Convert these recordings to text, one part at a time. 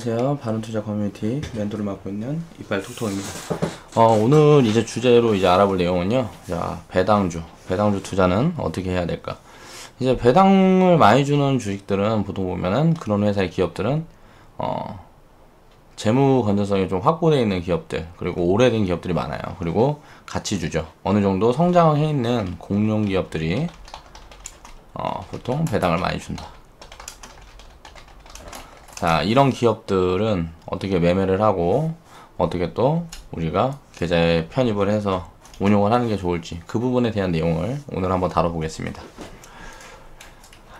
안녕하세요. 바른투자 커뮤니티 멘토를 맡고 있는 이빨톡톡입니다. 오늘 이제 주제로 이제 알아볼 내용은요. 자, 배당주 투자는 어떻게 해야 될까? 이제 배당을 많이 주는 주식들은 보통 보면은 그런 회사의 기업들은 재무 건전성이 좀 확보되어 있는 기업들, 그리고 오래된 기업들이 많아요. 그리고 가치주죠. 어느 정도 성장해 있는 공룡 기업들이 보통 배당을 많이 준다. 자, 이런 기업들은 어떻게 매매를 하고 어떻게 또 우리가 계좌에 편입을 해서 운용을 하는 게 좋을지, 그 부분에 대한 내용을 오늘 한번 다뤄보겠습니다.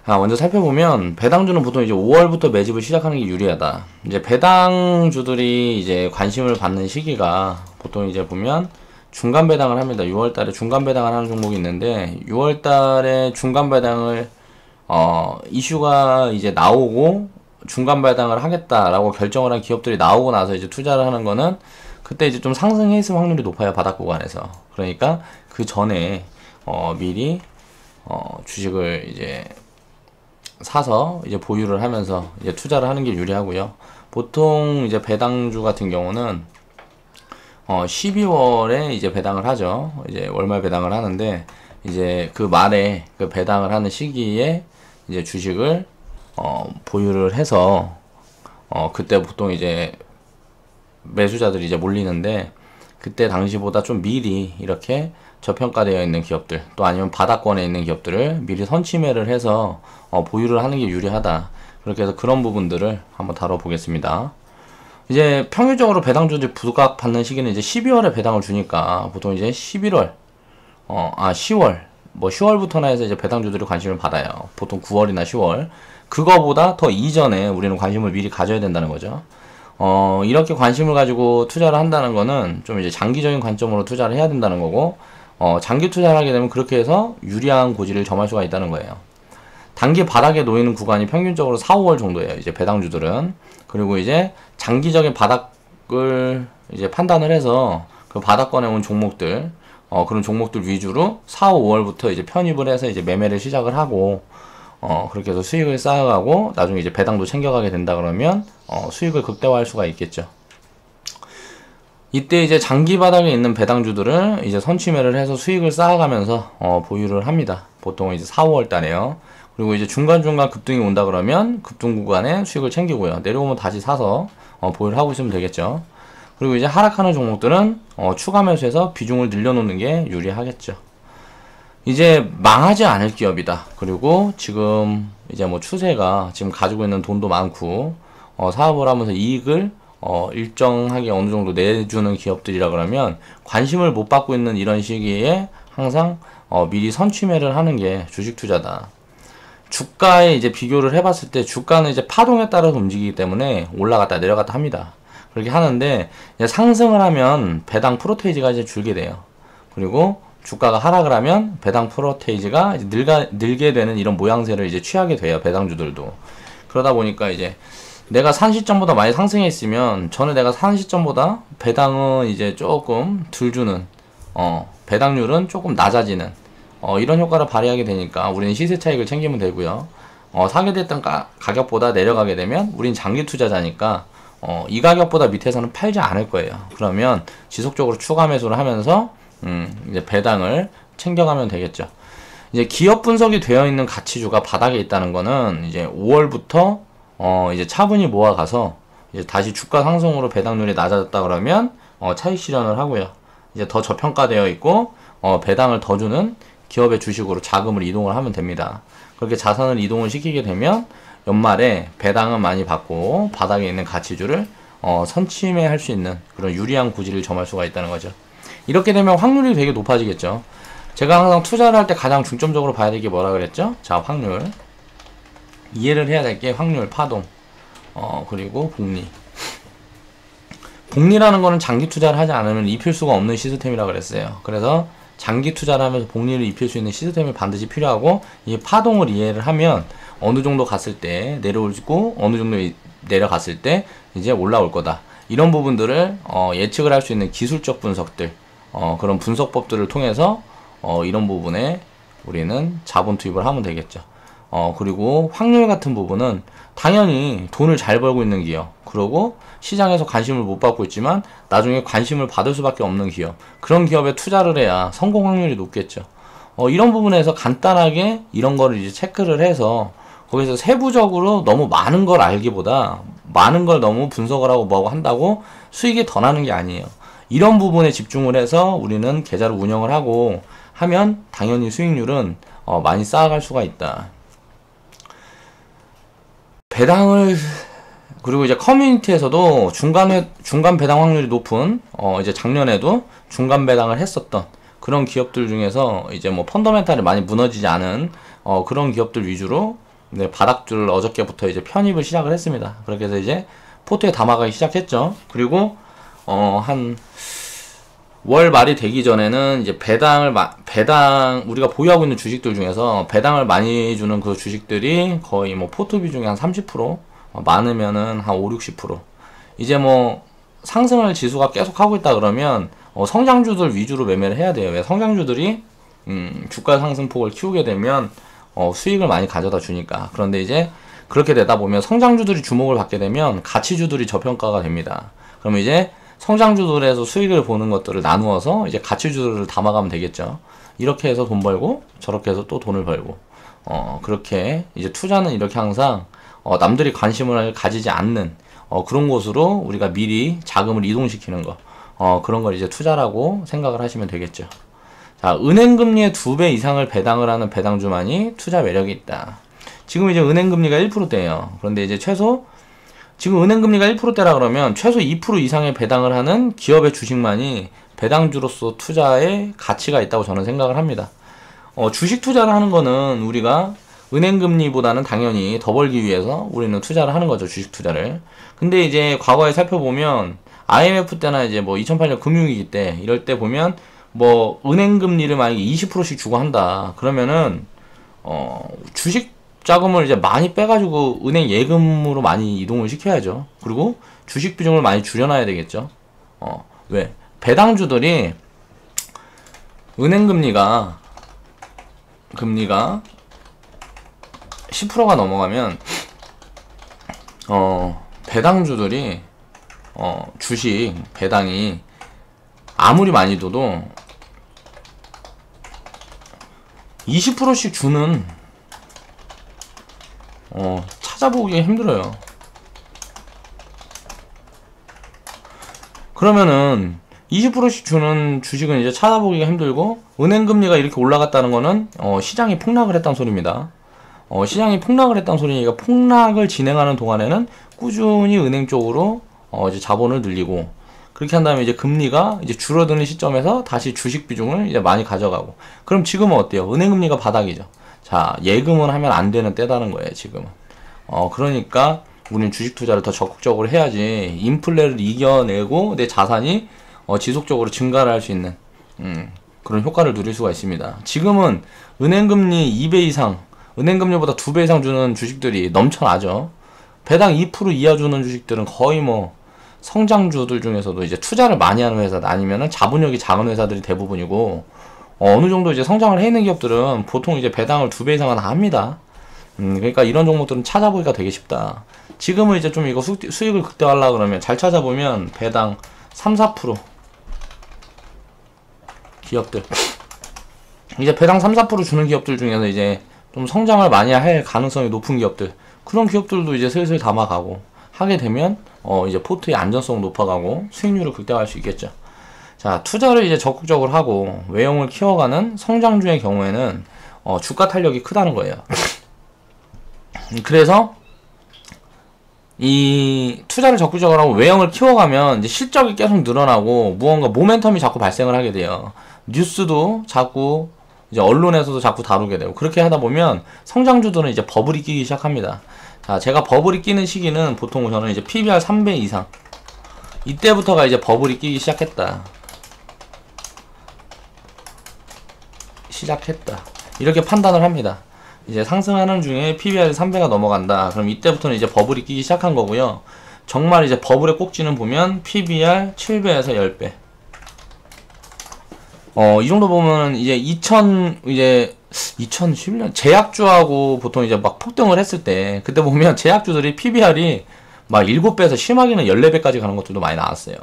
먼저 살펴보면 배당주는 보통 이제 5월부터 매집을 시작하는 게 유리하다. 이제 배당주들이 이제 관심을 받는 시기가 보통 이제 보면 중간 배당을 합니다. 6월 달에 중간 배당을 하는 종목이 있는데, 6월 달에 중간 배당을 이슈가 이제 나오고 중간 배당을 하겠다라고 결정을 한 기업들이 나오고 나서 이제 투자를 하는 거는 그때 이제 좀 상승해 있을 확률이 높아요. 바닥 구간에서. 그러니까 그 전에 미리 주식을 이제 사서 이제 보유를 하면서 이제 투자를 하는 게 유리하고요. 보통 이제 배당주 같은 경우는 12월에 이제 배당을 하죠. 이제 월말 배당을 하는데, 이제 그 말에 그 배당을 하는 시기에 이제 주식을 보유를 해서 그때 보통 이제 매수자들이 이제 몰리는데, 그때 당시보다 좀 미리 이렇게 저평가되어 있는 기업들, 또 아니면 바닥권에 있는 기업들을 미리 선취매를 해서 보유를 하는 게 유리하다. 그렇게 해서 그런 부분들을 한번 다뤄보겠습니다. 이제 평균적으로 배당주들이 부각 받는 시기는 이제 12월에 배당을 주니까 보통 이제 11월, 10월, 뭐 10월부터나 해서 이제 배당주들이 관심을 받아요. 보통 9월이나 10월. 그거보다 더 이전에 우리는 관심을 미리 가져야 된다는 거죠. 이렇게 관심을 가지고 투자를 한다는 거는 좀 이제 장기적인 관점으로 투자를 해야 된다는 거고, 장기 투자를 하게 되면 그렇게 해서 유리한 고지를 점할 수가 있다는 거예요. 단기 바닥에 놓이는 구간이 평균적으로 4, 5월 정도예요. 이제 배당주들은. 그리고 이제 장기적인 바닥을 이제 판단을 해서 그 바닥권에 온 종목들, 그런 종목들 위주로 4, 5월부터 이제 편입을 해서 이제 매매를 시작을 하고, 그렇게 해서 수익을 쌓아가고 나중에 이제 배당도 챙겨가게 된다 그러면 수익을 극대화할 수가 있겠죠. 이때 이제 장기 바닥에 있는 배당주들을 이제 선취매를 해서 수익을 쌓아가면서 보유를 합니다. 보통 이제 4, 5월 달에요. 그리고 이제 중간중간 급등이 온다 그러면 급등 구간에 수익을 챙기고요. 내려오면 다시 사서 보유를 하고 있으면 되겠죠. 그리고 이제 하락하는 종목들은 추가 매수해서 비중을 늘려놓는 게 유리하겠죠. 이제 망하지 않을 기업이다. 그리고 지금 이제 뭐 추세가 지금 가지고 있는 돈도 많고 사업을 하면서 이익을 일정하게 어느 정도 내주는 기업들이라 그러면 관심을 못 받고 있는 이런 시기에 항상 미리 선취매를 하는 게 주식 투자다. 주가에 이제 비교를 해봤을 때 주가는 이제 파동에 따라서 움직이기 때문에 올라갔다 내려갔다 합니다. 그렇게 하는데 이제 상승을 하면 배당 프로테이지가 이제 줄게 돼요. 그리고 주가가 하락을 하면 배당 프로테이지가 늘게 되는 이런 모양새를 이제 취하게 돼요. 배당주들도. 그러다 보니까 이제 내가 산 시점보다 많이 상승했으면 전에 내가 산 시점보다 배당은 이제 조금 덜 주는, 배당률은 조금 낮아지는 이런 효과를 발휘하게 되니까 우리는 시세 차익을 챙기면 되고요. 사게 됐던 가격보다 내려가게 되면 우린 장기 투자자니까 이 가격보다 밑에서는 팔지 않을 거예요. 그러면 지속적으로 추가 매수를 하면서 이제 배당을 챙겨가면 되겠죠. 이제 기업 분석이 되어 있는 가치주가 바닥에 있다는 거는 이제 5월부터 이제 차분히 모아가서 이제 다시 주가 상승으로 배당률이 낮아졌다 그러면 차익 실현을 하고요. 이제 더 저평가되어 있고 배당을 더 주는 기업의 주식으로 자금을 이동을 하면 됩니다. 그렇게 자산을 이동을 시키게 되면 연말에 배당은 많이 받고 바닥에 있는 가치주를 선취매 할 수 있는 그런 유리한 구지를 점할 수가 있다는 거죠. 이렇게 되면 확률이 되게 높아지겠죠. 제가 항상 투자를 할 때 가장 중점적으로 봐야 될 게 뭐라 그랬죠? 자, 확률. 이해를 해야 될 게 확률, 파동, 그리고 복리. 복리라는 거는 장기 투자를 하지 않으면 입힐 수가 없는 시스템이라 그랬어요. 그래서 장기 투자를 하면서 복리를 입힐 수 있는 시스템이 반드시 필요하고, 이 파동을 이해를 하면 어느 정도 갔을 때 내려오고 어느 정도 내려갔을 때 이제 올라올 거다. 이런 부분들을 예측을 할 수 있는 기술적 분석들, 그런 분석법들을 통해서 이런 부분에 우리는 자본 투입을 하면 되겠죠. 그리고 확률 같은 부분은 당연히 돈을 잘 벌고 있는 기업, 그리고 시장에서 관심을 못 받고 있지만 나중에 관심을 받을 수밖에 없는 기업, 그런 기업에 투자를 해야 성공 확률이 높겠죠. 이런 부분에서 간단하게 이런 거를 이제 체크를 해서 거기서 세부적으로 너무 많은 걸 알기보다 많은 걸 너무 분석을 하고 뭐하고 한다고 수익이 더 나는 게 아니에요. 이런 부분에 집중을 해서 우리는 계좌를 운영을 하고 하면 당연히 수익률은 많이 쌓아갈 수가 있다. 배당을, 그리고 이제 커뮤니티에서도 중간 배당 확률이 높은 이제 작년에도 중간 배당을 했었던 그런 기업들 중에서 이제 뭐 펀더멘탈이 많이 무너지지 않은 그런 기업들 위주로 네, 바닥줄 어저께부터 이제 편입을 시작을 했습니다. 그렇게 해서 이제 포트에 담아가기 시작했죠. 그리고 한 월 말이 되기 전에는 이제 배당 우리가 보유하고 있는 주식들 중에서 배당을 많이 주는 그 주식들이 거의 뭐 포트 비중이 한 30%, 많으면은 한 5, 60%. 이제 뭐 상승을 지수가 계속 하고 있다 그러면 성장주들 위주로 매매를 해야 돼요. 왜? 성장주들이 주가 상승폭을 키우게 되면 수익을 많이 가져다 주니까. 그런데 이제 그렇게 되다 보면 성장주들이 주목을 받게 되면 가치주들이 저평가가 됩니다. 그러면 이제 성장주들에서 수익을 보는 것들을 나누어서 이제 가치주들을 담아가면 되겠죠. 이렇게 해서 돈 벌고 저렇게 해서 또 돈을 벌고 그렇게 이제 투자는 이렇게 항상 남들이 관심을 가지지 않는 그런 곳으로 우리가 미리 자금을 이동시키는 거, 그런 걸 이제 투자라고 생각을 하시면 되겠죠. 자, 은행금리의 2배 이상을 배당을 하는 배당주만이 투자 매력이 있다. 지금 이제 은행금리가 1%대예요. 그런데 이제 지금 은행금리가 1%대라 그러면 최소 2% 이상의 배당을 하는 기업의 주식만이 배당주로서 투자에 가치가 있다고 저는 생각을 합니다. 주식 투자를 하는 거는 우리가 은행금리보다는 당연히 더 벌기 위해서 우리는 투자를 하는 거죠, 주식 투자를. 근데 이제 과거에 살펴보면 IMF 때나 이제 뭐 2008년 금융위기 때 이럴 때 보면 뭐 은행금리를 만약에 20%씩 주고 한다. 그러면은 주식 자금을 이제 많이 빼가지고 은행 예금으로 많이 이동을 시켜야죠. 그리고 주식 비중을 많이 줄여놔야 되겠죠. 왜? 배당주들이 은행금리가 10%가 넘어가면 배당주들이 주식 배당이 아무리 많이 둬도 20%씩 주는 찾아보기가 힘들어요. 그러면은 20%씩 주는 주식은 이제 찾아보기가 힘들고, 은행금리가 이렇게 올라갔다는 거는 시장이 폭락을 했다는 소리입니다. 시장이 폭락을 했다는 소리니까 폭락을 진행하는 동안에는 꾸준히 은행 쪽으로 이제 자본을 늘리고, 그렇게 한 다음에 이제 금리가 이제 줄어드는 시점에서 다시 주식 비중을 이제 많이 가져가고. 그럼 지금은 어때요? 은행금리가 바닥이죠. 자, 예금은 하면 안 되는 때다는 거예요, 지금은. 그러니까 우리는 주식 투자를 더 적극적으로 해야지 인플레를 이겨내고 내 자산이 지속적으로 증가를 할 수 있는 그런 효과를 누릴 수가 있습니다. 지금은 은행금리 2배 이상, 은행금리보다 2배 이상 주는 주식들이 넘쳐나죠. 배당 2% 이하 주는 주식들은 거의 뭐 성장주들 중에서도 이제 투자를 많이 하는 회사, 아니면은 자본력이 작은 회사들이 대부분이고, 어느 정도 이제 성장을 해 있는 기업들은 보통 이제 배당을 2배 이상은 합니다. 그러니까 이런 종목들은 찾아보기가 되게 쉽다. 지금은 이제 좀 이거 수익을 극대화하려고 그러면 잘 찾아보면 배당 3, 4% 기업들, 이제 배당 3, 4% 주는 기업들 중에서 이제 좀 성장을 많이 할 가능성이 높은 기업들, 그런 기업들도 이제 슬슬 담아가고 하게 되면 이제 포트의 안전성 높아가고 수익률을 극대화할 수 있겠죠. 자, 투자를 이제 적극적으로 하고 외형을 키워가는 성장주의 경우에는 주가 탄력이 크다는 거예요. 그래서 이 투자를 적극적으로 하고 외형을 키워가면 이제 실적이 계속 늘어나고 무언가 모멘텀이 자꾸 발생을 하게 돼요. 뉴스도 자꾸 이제 언론에서도 자꾸 다루게 되고, 그렇게 하다 보면 성장주들은 이제 버블이 끼기 시작합니다. 자, 제가 버블이 끼는 시기는 보통 저는 이제 PBR 3배 이상, 이때부터가 이제 버블이 끼기 시작했다. 이렇게 판단을 합니다. 이제 상승하는 중에 PBR이 3배가 넘어간다. 그럼 이때부터는 이제 버블이 끼기 시작한 거고요. 정말 이제 버블의 꼭지는 보면 PBR 7배에서 10배. 이 정도 보면 이제 2011년 제약주하고 보통 이제 막 폭등을 했을 때 그때 보면 제약주들이 PBR이 막 7배에서 심하게는 14배까지 가는 것들도 많이 나왔어요.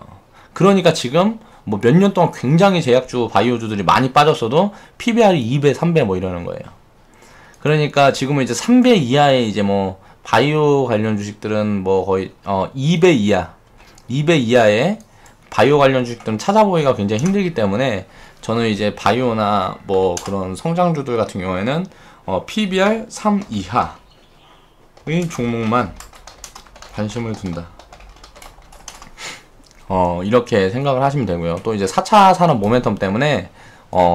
그러니까 지금 뭐 몇 년 동안 굉장히 제약주 바이오주들이 많이 빠졌어도 PBR이 2배, 3배 뭐 이러는 거예요. 그러니까 지금은 이제 3배 이하의 이제 뭐 바이오 관련 주식들은 뭐 거의 2배 이하, 2배 이하의 바이오 관련 주식들은 찾아보기가 굉장히 힘들기 때문에 저는 이제 바이오나 뭐 그런 성장주들 같은 경우에는 PBR 3 이하의 종목만 관심을 둔다. 이렇게 생각을 하시면 되고요. 또 이제 4차 산업 모멘텀 때문에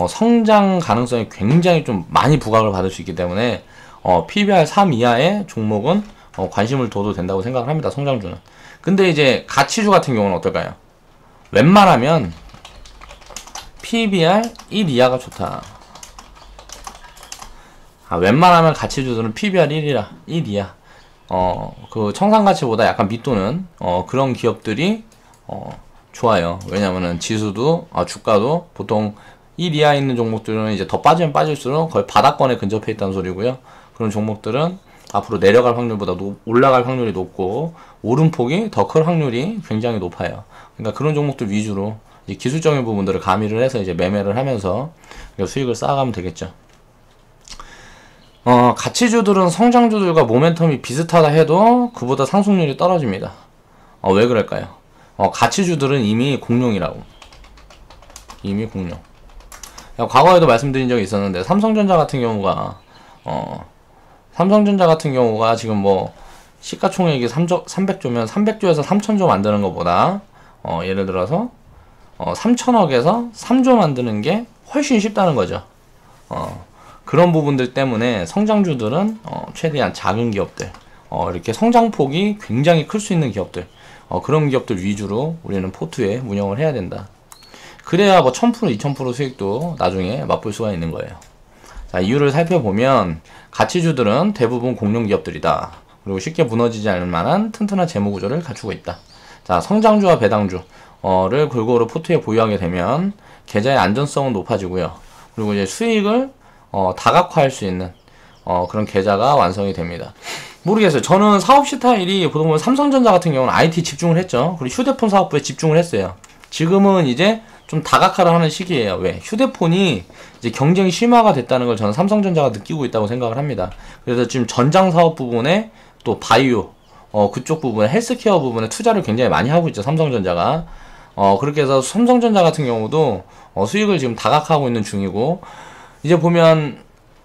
성장 가능성이 굉장히 좀 많이 부각을 받을 수 있기 때문에 PBR 3 이하의 종목은 관심을 둬도 된다고 생각을 합니다. 성장주는. 근데 이제 가치주 같은 경우는 어떨까요? 웬만하면 PBR 1 이하가 좋다. 웬만하면 가치주들은 PBR 1 이하. 그 청산가치보다 약간 밑도는 그런 기업들이 좋아요. 왜냐면은 지수도 주가도 보통 1 이하에 있는 종목들은 이제 더 빠지면 빠질수록 거의 바닥권에 근접해 있다는 소리고요. 그런 종목들은 앞으로 내려갈 확률보다 올라갈 확률이 높고 오름폭이 더 클 확률이 굉장히 높아요. 그러니까 그런 종목들 위주로 이제 기술적인 부분들을 가미를 해서 이제 매매를 하면서 수익을 쌓아가면 되겠죠. 가치주들은 성장주들과 모멘텀이 비슷하다 해도 그보다 상승률이 떨어집니다. 왜 그럴까요? 가치주들은 이미 공룡이라고. 이미 공룡. 과거에도 말씀드린 적이 있었는데 삼성전자 같은 경우가 지금 뭐 시가총액이 300조면 300조에서 3000조 만드는 것보다 예를 들어서 3000억에서 3조 만드는 게 훨씬 쉽다는 거죠. 그런 부분들 때문에 성장주들은 최대한 작은 기업들, 이렇게 성장폭이 굉장히 클 수 있는 기업들, 그런 기업들 위주로 우리는 포트에 운영을 해야 된다. 그래야 뭐 1000%, 2000% 수익도 나중에 맛볼 수가 있는 거예요. 자, 이유를 살펴보면 가치주들은 대부분 공룡 기업들이다. 그리고 쉽게 무너지지 않을 만한 튼튼한 재무 구조를 갖추고 있다. 자, 성장주와 배당주를 골고루 포트에 보유하게 되면 계좌의 안전성은 높아지고요. 그리고 이제 수익을 다각화할 수 있는 그런 계좌가 완성이 됩니다. 모르겠어요. 저는 사업 스타일이 보통 삼성전자 같은 경우는 IT 집중을 했죠. 그리고 휴대폰 사업부에 집중을 했어요. 지금은 이제 좀 다각화를 하는 시기예요. 왜? 휴대폰이 이제 경쟁이 심화가 됐다는 걸 저는 삼성전자가 느끼고 있다고 생각을 합니다. 그래서 지금 전장 사업 부분에 또 바이오 그쪽 부분에 헬스케어 부분에 투자를 굉장히 많이 하고 있죠. 삼성전자가. 그렇게 해서 삼성전자 같은 경우도 수익을 지금 다각화하고 있는 중이고, 이제 보면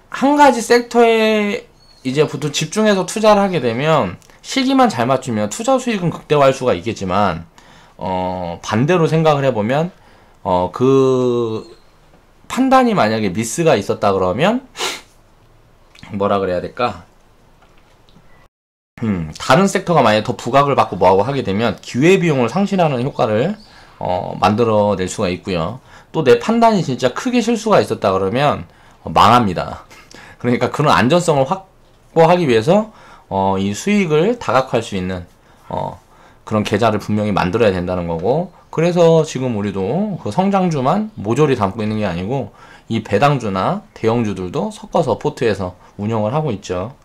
한 가지 섹터에 이제 보통 집중해서 투자를 하게 되면 시기만 잘 맞추면 투자 수익은 극대화할 수가 있겠지만 반대로 생각을 해보면 그 판단이 만약에 미스가 있었다 그러면 뭐라 그래야 될까? 다른 섹터가 만약에 더 부각을 받고 뭐하고 하게 되면 기회비용을 상실하는 효과를 만들어낼 수가 있고요. 또 내 판단이 진짜 크게 실수가 있었다 그러면 망합니다. 그러니까 그런 안전성을 확보하기 위해서 이 수익을 다각화할 수 있는 그런 계좌를 분명히 만들어야 된다는 거고, 그래서 지금 우리도 그 성장주만 모조리 담고 있는 게 아니고 이 배당주나 대형주들도 섞어서 포트에서 운영을 하고 있죠.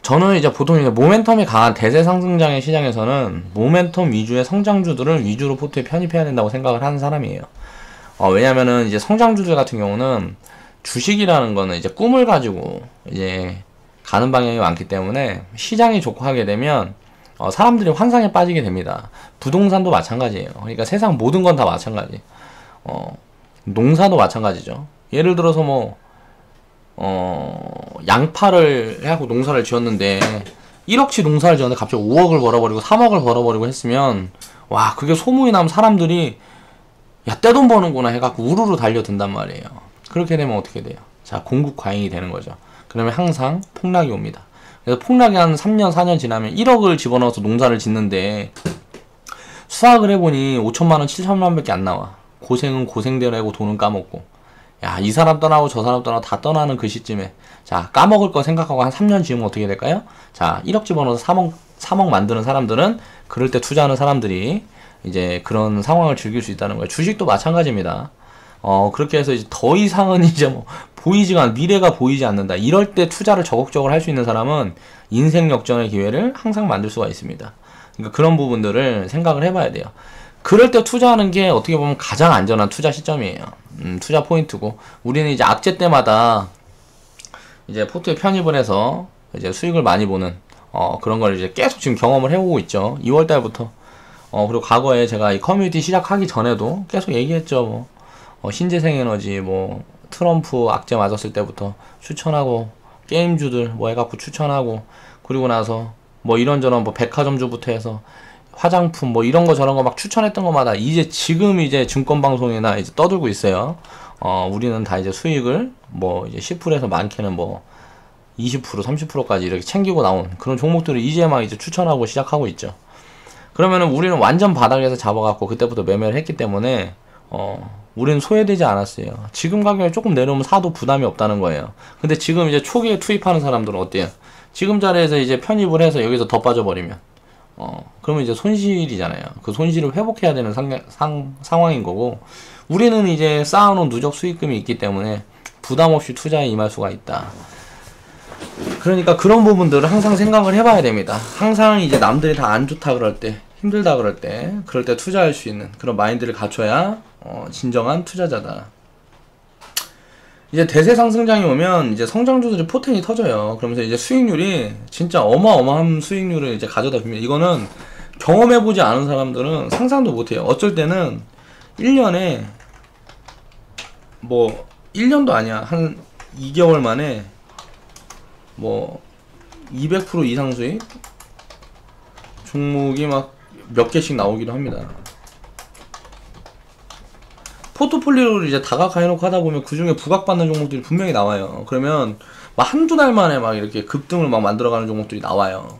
저는 이제 보통 이제 모멘텀이 강한 대세 상승장의 시장에서는 모멘텀 위주의 성장주들을 위주로 포트에 편입해야 된다고 생각을 하는 사람이에요. 왜냐면은 이제 성장주들 같은 경우는 주식이라는 거는 이제 꿈을 가지고 이제 가는 방향이 많기 때문에 시장이 좋고 하게 되면 사람들이 환상에 빠지게 됩니다. 부동산도 마찬가지예요. 그러니까 세상 모든 건 다 마찬가지. 농사도 마찬가지죠. 예를 들어서 뭐 양파를 해갖고 농사를 지었는데 1억치 농사를 지었는데 갑자기 5억을 벌어버리고 3억을 벌어버리고 했으면 와, 그게 소문이 나면 사람들이 야, 떼돈 버는구나 해갖고 우르르 달려든단 말이에요. 그렇게 되면 어떻게 돼요? 자, 공급 과잉이 되는 거죠. 그러면 항상 폭락이 옵니다. 그래서 폭락이 한 3년 4년 지나면 1억을 집어넣어서 농사를 짓는데 수학을 해보니 5천만원 7천만원 밖에 안 나와. 고생은 고생대로 하고 돈은 까먹고, 야, 이 사람 떠나고 저 사람 떠나고 다 떠나는 그 시점에 자, 까먹을 거 생각하고 한 3년 지으면 어떻게 될까요? 자, 1억 집어넣어서 3억 만드는 사람들은 그럴 때 투자하는 사람들이 이제 그런 상황을 즐길 수 있다는 거예요. 주식도 마찬가지입니다. 그렇게 해서 이제 더 이상은 이제 뭐 보이지가 미래가 보이지 않는다. 이럴 때 투자를 적극적으로 할 수 있는 사람은 인생 역전의 기회를 항상 만들 수가 있습니다. 그러니까 그런 부분들을 생각을 해봐야 돼요. 그럴 때 투자하는 게 어떻게 보면 가장 안전한 투자 시점이에요. 투자 포인트고, 우리는 이제 악재 때마다 이제 포트에 편입을 해서 이제 수익을 많이 보는 그런 걸 이제 계속 지금 경험을 해오고 있죠. 2월 달부터. 그리고 과거에 제가 이 커뮤니티 시작하기 전에도 계속 얘기했죠. 신재생에너지, 트럼프 악재 맞았을 때부터 추천하고, 게임주들 해갖고 추천하고, 그리고 나서 이런저런 백화점주부터 해서 화장품 이런 거 저런 거 막 추천했던 것마다 지금 이제 증권방송이나 이제 떠들고 있어요. 우리는 다 이제 수익을 이제 10%에서 많게는 20% 30%까지 이렇게 챙기고 나온 그런 종목들을 이제 막 이제 추천하고 시작하고 있죠. 그러면은 우리는 완전 바닥에서 잡아갖고 그때부터 매매를 했기 때문에 우리는 소외되지 않았어요. 지금 가격이 조금 내려오면 사도 부담이 없다는 거예요. 근데 지금 이제 초기에 투입하는 사람들은 어때요? 지금 자리에서 이제 편입을 해서 여기서 더 빠져버리면 그러면 이제 손실이잖아요. 그 손실을 회복해야 되는 상황인 거고, 우리는 이제 쌓아놓은 누적 수익금이 있기 때문에 부담 없이 투자에 임할 수가 있다. 그러니까 그런 부분들을 항상 생각을 해봐야 됩니다. 항상 이제 남들이 다 안 좋다 그럴 때, 힘들다 그럴 때 투자할 수 있는 그런 마인드를 갖춰야 진정한 투자자다. 이제 대세 상승장이 오면 이제 성장주들이 포텐이 터져요. 그러면서 이제 수익률이 진짜 어마어마한 수익률을 이제 가져다 줍니다. 이거는 경험해보지 않은 사람들은 상상도 못해요. 어쩔 때는 1년에 1년도 아니야. 한 2개월 만에 200% 이상 수익? 종목이 막 몇 개씩 나오기도 합니다. 포트폴리오를 이제 다각화해놓고 하다 보면 그 중에 부각받는 종목들이 분명히 나와요. 그러면 막 한두 달 만에 막 이렇게 급등을 막 만들어가는 종목들이 나와요.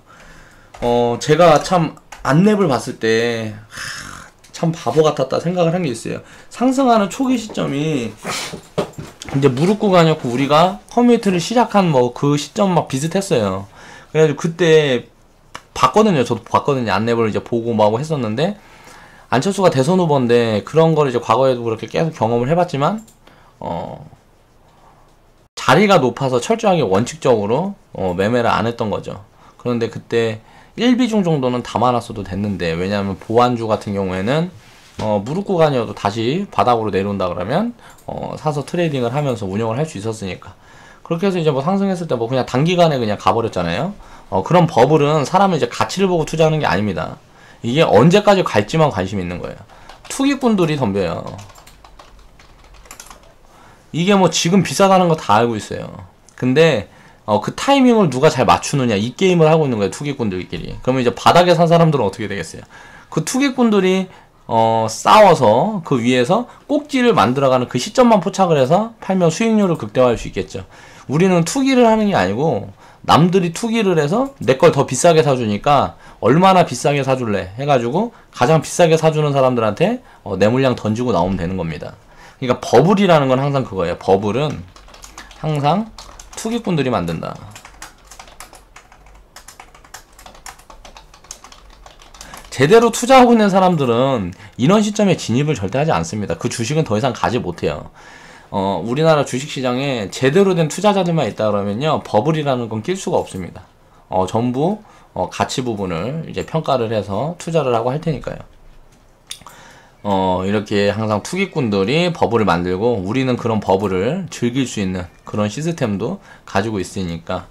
제가 참 안랩을 봤을 때 참 바보 같았다 생각을 한 게 있어요. 상승하는 초기 시점이 이제 무릎 구간이었고, 우리가 커뮤니티를 시작한 그 시점 막 비슷했어요. 그래가지고 그때 봤거든요. 저도 봤거든요. 안랩을 이제 보고 하고 했었는데, 안철수가 대선 후보인데 그런 걸 이제 과거에도 그렇게 계속 경험을 해봤지만 자리가 높아서 철저하게 원칙적으로 매매를 안 했던 거죠. 그런데 그때 1비중 정도는 담아놨어도 됐는데, 왜냐하면 보안주 같은 경우에는 무릎 구간이어도 다시 바닥으로 내려온다 그러면 사서 트레이딩을 하면서 운영을 할 수 있었으니까. 그렇게 해서 이제 상승했을 때 그냥 단기간에 그냥 가버렸잖아요. 그런 버블은 사람은 이제 가치를 보고 투자하는 게 아닙니다. 이게 언제까지 갈지만 관심이 있는 거예요. 투기꾼들이 덤벼요. 이게 지금 비싸다는 거 다 알고 있어요. 근데 그 타이밍을 누가 잘 맞추느냐, 이 게임을 하고 있는 거예요. 투기꾼들끼리. 그러면 이제 바닥에 산 사람들은 어떻게 되겠어요? 그 투기꾼들이 싸워서 그 위에서 꼭지를 만들어가는 그 시점만 포착을 해서 팔면 수익률을 극대화할 수 있겠죠. 우리는 투기를 하는 게 아니고, 남들이 투기를 해서 내 걸 더 비싸게 사주니까 얼마나 비싸게 사줄래 해가지고 가장 비싸게 사주는 사람들한테 내 물량 던지고 나오면 되는 겁니다. 그러니까 버블이라는 건 항상 그거예요. 버블은 항상 투기꾼들이 만든다. 제대로 투자하고 있는 사람들은 이런 시점에 진입을 절대 하지 않습니다. 그 주식은 더 이상 가지 못해요. 우리나라 주식시장에 제대로 된 투자자들만 있다 그러면요, 버블이라는 건 낄 수가 없습니다. 전부 가치 부분을 이제 평가를 해서 투자를 하고 할 테니까요. 이렇게 항상 투기꾼들이 버블을 만들고, 우리는 그런 버블을 즐길 수 있는 그런 시스템도 가지고 있으니까,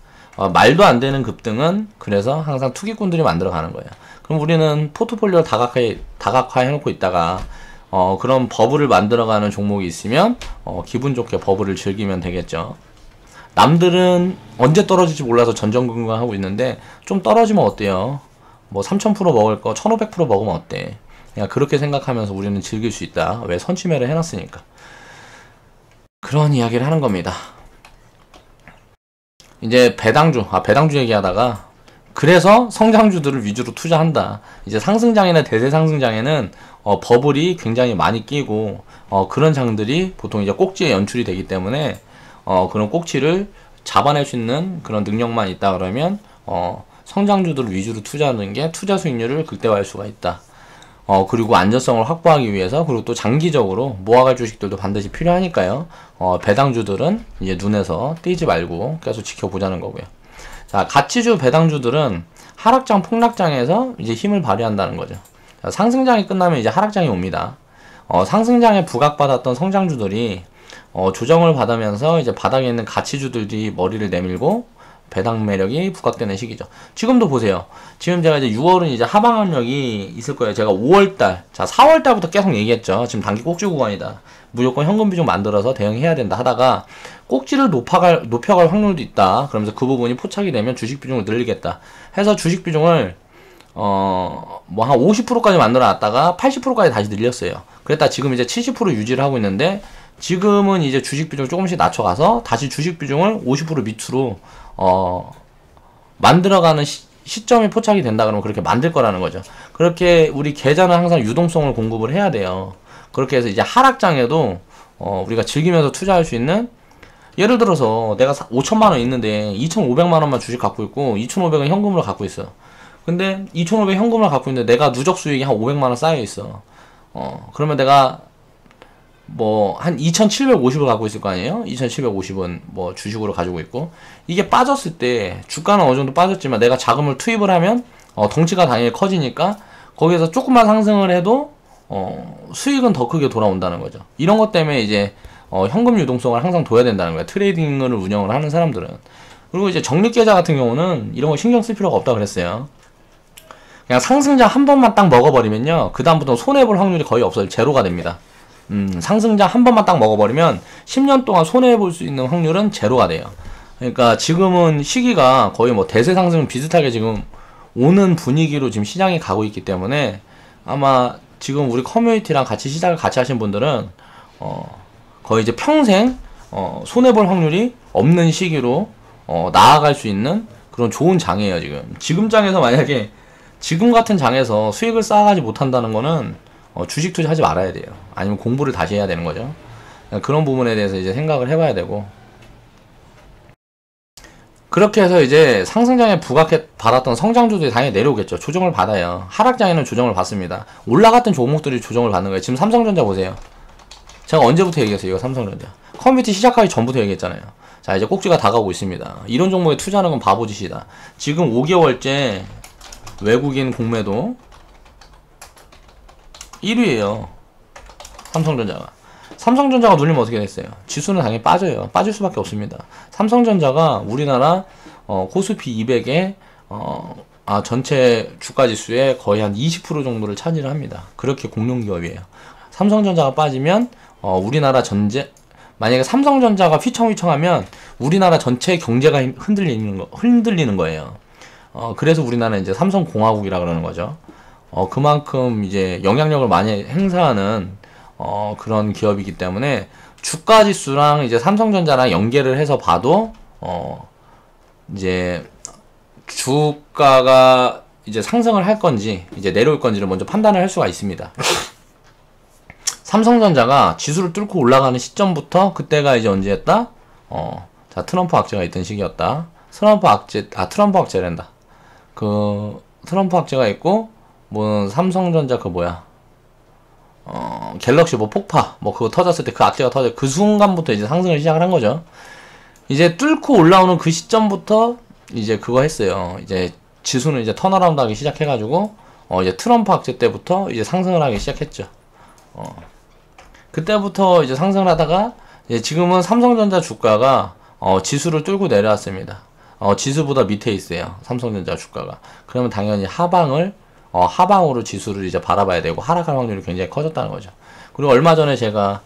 말도 안 되는 급등은 그래서 항상 투기꾼들이 만들어 가는 거예요. 그럼 우리는 포트폴리오를 다각화 해놓고 있다가 그런 버블을 만들어가는 종목이 있으면 기분 좋게 버블을 즐기면 되겠죠. 남들은 언제 떨어질지 몰라서 전전긍긍하고 있는데, 좀 떨어지면 어때요? 3000% 먹을 거 1500% 먹으면 어때? 그냥 그렇게 생각하면서 우리는 즐길 수 있다. 왜? 선취매를 해놨으니까. 그런 이야기를 하는 겁니다. 이제 배당주 얘기하다가, 그래서 성장주들을 위주로 투자한다. 이제 상승장이나 대세 상승장에는 버블이 굉장히 많이 끼고 그런 장들이 보통 이제 꼭지에 연출이 되기 때문에 그런 꼭지를 잡아낼 수 있는 그런 능력만 있다 그러면 성장주들을 위주로 투자하는 게 투자 수익률을 극대화할 수가 있다. 그리고 안전성을 확보하기 위해서, 그리고 또 장기적으로 모아갈 주식들도 반드시 필요하니까요. 배당주들은 이제 눈에서 띄지 말고 계속 지켜보자는 거고요. 자, 가치주 배당주들은 하락장 폭락장에서 이제 힘을 발휘한다는 거죠. 자, 상승장이 끝나면 이제 하락장이 옵니다. 상승장에 부각받았던 성장주들이 조정을 받으면서 이제 바닥에 있는 가치주들이 머리를 내밀고 배당 매력이 부각되는 시기죠. 지금도 보세요. 지금 제가 이제 6월은 이제 하방 압력이 있을 거예요. 제가 5월달, 자 4월달부터 계속 얘기했죠. 지금 단기 꼭지 구간이다. 무조건 현금 비중 만들어서 대응해야 된다 하다가 꼭지를 높여갈 확률도 있다. 그러면서 그 부분이 포착이 되면 주식 비중을 늘리겠다. 해서 주식 비중을 뭐 한 50%까지 만들어 놨다가 80%까지 다시 늘렸어요. 그랬다 지금 이제 70% 유지를 하고 있는데, 지금은 이제 주식 비중을 조금씩 낮춰가서 다시 주식 비중을 50% 밑으로 만들어가는 시점이 포착이 된다 그러면 그렇게 만들 거라는 거죠. 그렇게 우리 계좌는 항상 유동성을 공급을 해야 돼요. 그렇게 해서 이제 하락장에도 우리가 즐기면서 투자할 수 있는, 예를 들어서 내가 5천만원 있는데 2,500만원만 주식 갖고 있고 2,500은 현금으로 갖고 있어. 근데 2,500 현금을 갖고 있는데 내가 누적 수익이 한 500만원 쌓여 있어. 그러면 내가 뭐 한 2,750을 갖고 있을 거 아니에요? 2,750은 뭐 주식으로 가지고 있고, 이게 빠졌을 때 주가는 어느 정도 빠졌지만 내가 자금을 투입을 하면 덩치가 당연히 커지니까 거기에서 조금만 상승을 해도 수익은 더 크게 돌아온다는 거죠. 이런 것 때문에 이제 현금 유동성을 항상 둬야 된다는 거야. 트레이딩을 운영을 하는 사람들은. 그리고 이제 적립계좌 같은 경우는 이런 거 신경 쓸 필요가 없다 그랬어요. 그냥 상승장 한 번만 딱 먹어버리면요, 그 다음부터 손해볼 확률이 거의 없어요. 제로가 됩니다. 상승장 한 번만 딱 먹어버리면 10년 동안 손해볼 수 있는 확률은 제로가 돼요. 그러니까 지금은 시기가 거의 뭐 대세 상승 비슷하게 지금 오는 분위기로 지금 시장이 가고 있기 때문에, 아마 지금 우리 커뮤니티랑 같이 시작을 같이 하신 분들은 거의 이제 평생 손해볼 확률이 없는 시기로 나아갈 수 있는 그런 좋은 장이에요. 지금 장에서 만약에 지금 같은 장에서 수익을 쌓아가지 못한다는 거는 주식 투자하지 말아야 돼요. 아니면 공부를 다시 해야 되는 거죠. 그런 부분에 대해서 이제 생각을 해봐야 되고, 그렇게 해서 이제 상승장에 받았던 성장주들이 당연히 내려오겠죠. 조정을 받아요. 하락장에는 조정을 받습니다. 올라갔던 종목들이 조정을 받는 거예요. 지금 삼성전자 보세요. 제가 언제부터 얘기했어요? 이거 삼성전자 커뮤니티 시작하기 전부터 얘기했잖아요. 자, 이제 꼭지가 다가오고 있습니다. 이런 종목에 투자하는 건 바보짓이다. 지금 5개월째 외국인 공매도 1위에요. 삼성전자가 눌리면 어떻게 됐어요? 지수는 당연히 빠져요. 빠질 수밖에 없습니다. 삼성전자가 우리나라 코스피 200의 전체 주가지수의 거의 한 20% 정도를 차지를 합니다. 그렇게 공룡기업이에요. 삼성전자가 빠지면 우리나라 만약에 삼성전자가 휘청휘청하면 우리나라 전체 경제가 흔들리는 거예요. 그래서 우리나라는 이제 삼성공화국이라 그러는 거죠. 그만큼 이제 영향력을 많이 행사하는 그런 기업이기 때문에 주가 지수랑 이제 삼성전자랑 연계를 해서 봐도 이제 주가가 이제 상승을 할 건지 이제 내려올 건지를 먼저 판단을 할 수가 있습니다. 삼성전자가 지수를 뚫고 올라가는 시점부터 그때가 이제 언제였다? 자, 트럼프 악재가 있던 시기였다. 트럼프 악재란다. 트럼프 악재가 있고, 뭐 삼성전자 갤럭시 폭파 그거 터졌을 때 그 악재가 터져 그 순간부터 이제 상승을 시작을 한 거죠. 이제 뚫고 올라오는 그 시점부터 이제 그거 했어요. 이제 지수는 이제 턴어라운드 하기 시작해가지고 이제 트럼프 악재 때부터 이제 상승을 하기 시작했죠. 그때부터 이제 상승을 하다가 이제 지금은 삼성전자 주가가 지수를 뚫고 내려왔습니다. 지수보다 밑에 있어요. 삼성전자 주가가. 그러면 당연히 하방으로 지수를 이제 바라봐야 되고 하락할 확률이 굉장히 커졌다는 거죠. 그리고 얼마 전에 제가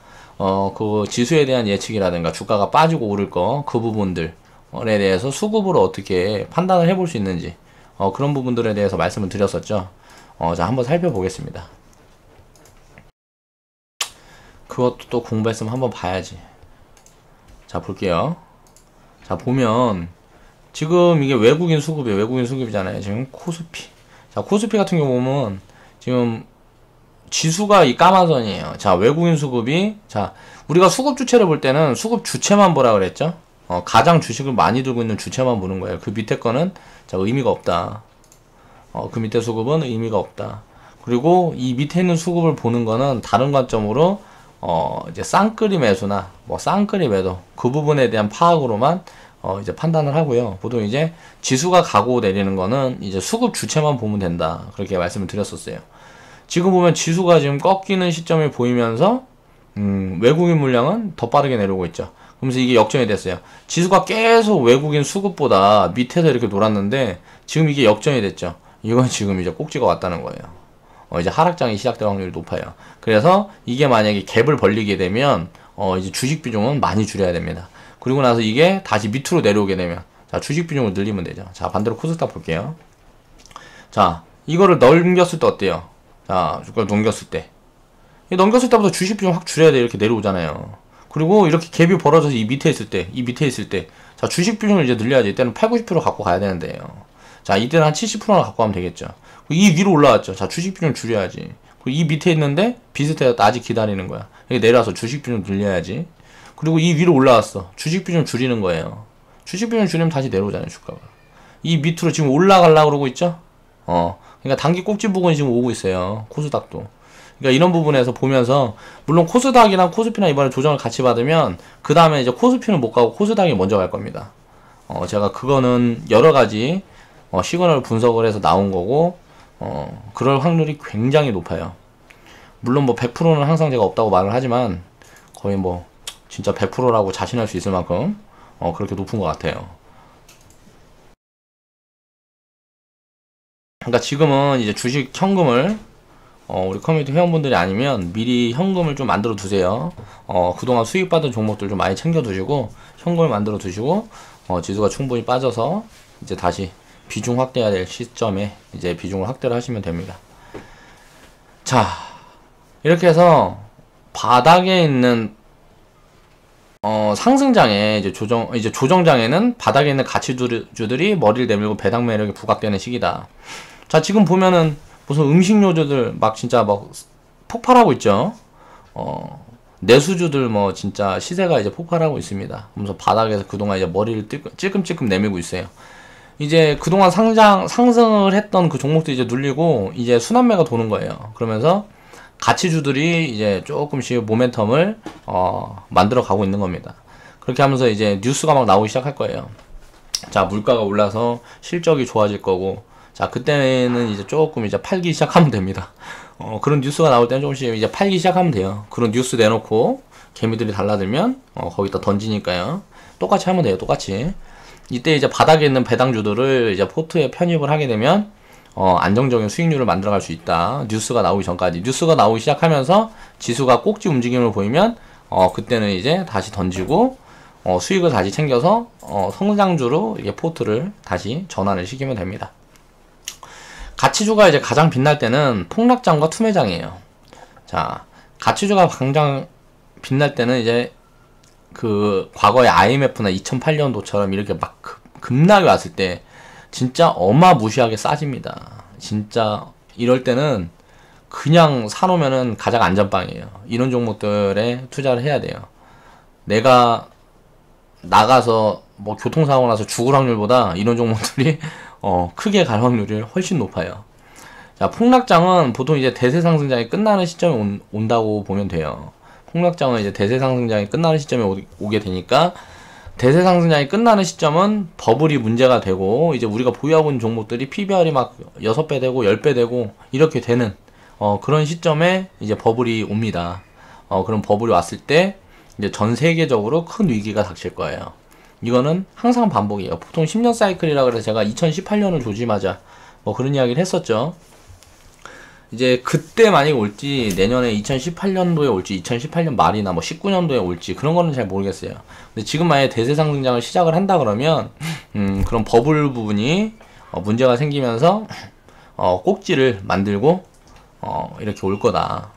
그 지수에 대한 예측이라든가 주가가 빠지고 오를 그 부분들에 대해서 수급으로 어떻게 판단을 해볼 수 있는지 그런 부분들에 대해서 말씀을 드렸었죠. 자, 한번 살펴보겠습니다. 그것도 또 공부했으면 한번 봐야지. 자, 볼게요. 자, 보면 지금 이게 외국인 수급이잖아요. 지금 코스피. 자, 코스피 같은 경우 보면 지금 지수가 이 까마선이에요. 자, 외국인 수급이, 자, 우리가 수급 주체를 볼 때는 수급 주체만 보라 그랬죠? 가장 주식을 많이 들고 있는 주체만 보는 거예요. 그 밑에 거는 자, 의미가 없다. 그 밑에 수급은 의미가 없다. 그리고 이 밑에 있는 수급을 보는 거는 다른 관점으로 이제 쌍끌이 매수나 뭐 쌍끌이 매도 그 부분에 대한 파악으로만 이제 판단을 하고요. 보통 이제 지수가 가고 내리는 거는 이제 수급 주체만 보면 된다. 그렇게 말씀을 드렸었어요. 지금 보면 지수가 지금 꺾이는 시점이 보이면서 외국인 물량은 더 빠르게 내려오고 있죠. 그러면서 이게 역전이 됐어요. 지수가 계속 외국인 수급보다 밑에서 이렇게 놀았는데 지금 이게 역전이 됐죠. 이건 지금 이제 꼭지가 왔다는 거예요. 이제 하락장이 시작될 확률이 높아요. 그래서 이게 만약에 갭을 벌리게 되면 이제 주식 비중은 많이 줄여야 됩니다. 그리고 나서 이게 다시 밑으로 내려오게 되면 자, 주식 비중을 늘리면 되죠. 자, 반대로 코스닥 볼게요. 자, 이거를 넘겼을 때 어때요? 자, 이걸 넘겼을 때 넘겼을 때부터 주식 비중 확 줄여야 돼. 이렇게 내려오잖아요. 그리고 이렇게 갭이 벌어져서 이 밑에 있을 때 자, 주식 비중을 이제 늘려야지. 이때는 8, 90% 갖고 가야 되는데요. 자, 이때는 한 70%나 갖고 가면 되겠죠. 이 위로 올라왔죠. 자, 주식 비중 줄여야지. 그리고 이 밑에 있는데 비슷해서 아직 기다리는 거야. 여기 내려와서 주식 비중 늘려야지. 그리고 이 위로 올라왔어. 주식 비중 줄이는 거예요. 주식 비중 줄이면 다시 내려오잖아요, 주가가. 이 밑으로 지금 올라가려고 그러고 있죠? 그러니까 단기 꼭지 부분이 지금 오고 있어요. 코스닥도. 그러니까 이런 부분에서 보면서, 물론 코스닥이랑 코스피나 이번에 조정을 같이 받으면, 그 다음에 이제 코스피는 못 가고 코스닥이 먼저 갈 겁니다. 제가 그거는 여러 가지, 시그널 분석을 해서 나온 거고, 그럴 확률이 굉장히 높아요. 물론 뭐 100%는 항상 제가 없다고 말을 하지만, 거의 뭐, 진짜 100%라고 자신할 수 있을 만큼, 그렇게 높은 것 같아요. 그러니까 지금은 이제 주식 현금을 우리 커뮤니티 회원분들이 아니면 미리 현금을 좀 만들어 두세요. 그동안 수익 받은 종목들 좀 많이 챙겨 두시고 현금을 만들어 두시고 지수가 충분히 빠져서 이제 다시 비중 확대해야 될 시점에 이제 비중을 확대를 하시면 됩니다. 자, 이렇게 해서 바닥에 있는 상승장에 이제 조정장에는 바닥에 있는 가치주들이 머리를 내밀고 배당 매력이 부각되는 시기다. 자, 지금 보면은 무슨 음식료주들 막 진짜 막 폭발하고 있죠. 내수주들 뭐 진짜 시세가 이제 폭발하고 있습니다. 그러면서 바닥에서 그동안 이제 머리를 찔끔찔끔 내밀고 있어요. 이제 그동안 상승을 했던 그 종목도 이제 눌리고 이제 순환매가 도는 거예요. 그러면서 가치주들이 이제 조금씩 모멘텀을 만들어 가고 있는 겁니다. 그렇게 하면서 이제 뉴스가 막 나오기 시작할 거예요. 자, 물가가 올라서 실적이 좋아질 거고, 자, 그때는 이제 조금 이제 팔기 시작하면 됩니다. 그런 뉴스가 나올 때는 조금씩 이제 팔기 시작하면 돼요. 그런 뉴스 내놓고 개미들이 달라들면 거기다 던지니까요. 똑같이 하면 돼요. 똑같이. 이때 이제 바닥에 있는 배당주들을 이제 포트에 편입을 하게 되면 안정적인 수익률을 만들어갈 수 있다. 뉴스가 나오기 전까지. 뉴스가 나오기 시작하면서 지수가 꼭지 움직임을 보이면 그때는 이제 다시 던지고 수익을 다시 챙겨서 성장주로 이게 포트를 다시 전환을 시키면 됩니다. 가치주가 이제 가장 빛날 때는 폭락장과 투매장이에요. 자, 가치주가 가장 빛날 때는 이제 그 과거의 IMF나 2008년도처럼 이렇게 막 급락이 왔을 때 진짜 어마무시하게 싸집니다. 진짜 이럴 때는 그냥 사놓으면은 가장 안전빵이에요. 이런 종목들에 투자를 해야 돼요. 내가 나가서 뭐 교통사고 나서 죽을 확률보다 이런 종목들이 크게 갈 확률이 훨씬 높아요. 자, 폭락장은 보통 이제 대세상승장이 끝나는 시점에 온다고 보면 돼요. 폭락장은 이제 대세상승장이 끝나는 시점에 오게 되니까, 대세상승장이 끝나는 시점은 버블이 문제가 되고 이제 우리가 보유하고 있는 종목들이 PBR이 막 6배 되고 10배 되고 이렇게 되는 그런 시점에 이제 버블이 옵니다. 그럼 버블이 왔을 때 이제 전 세계적으로 큰 위기가 닥칠 거예요. 이거는 항상 반복이에요. 보통 10년 사이클이라 그래서 제가 2018년을 조심하자 뭐 그런 이야기를 했었죠. 이제 그때 많이 올지 내년에 2018년도에 올지 2018년 말이나 뭐 19년도에 올지 그런 거는 잘 모르겠어요. 근데 지금 만약에 대세상승장을 시작을 한다 그러면 그런 버블 부분이 문제가 생기면서 꼭지를 만들고 이렇게 올 거다.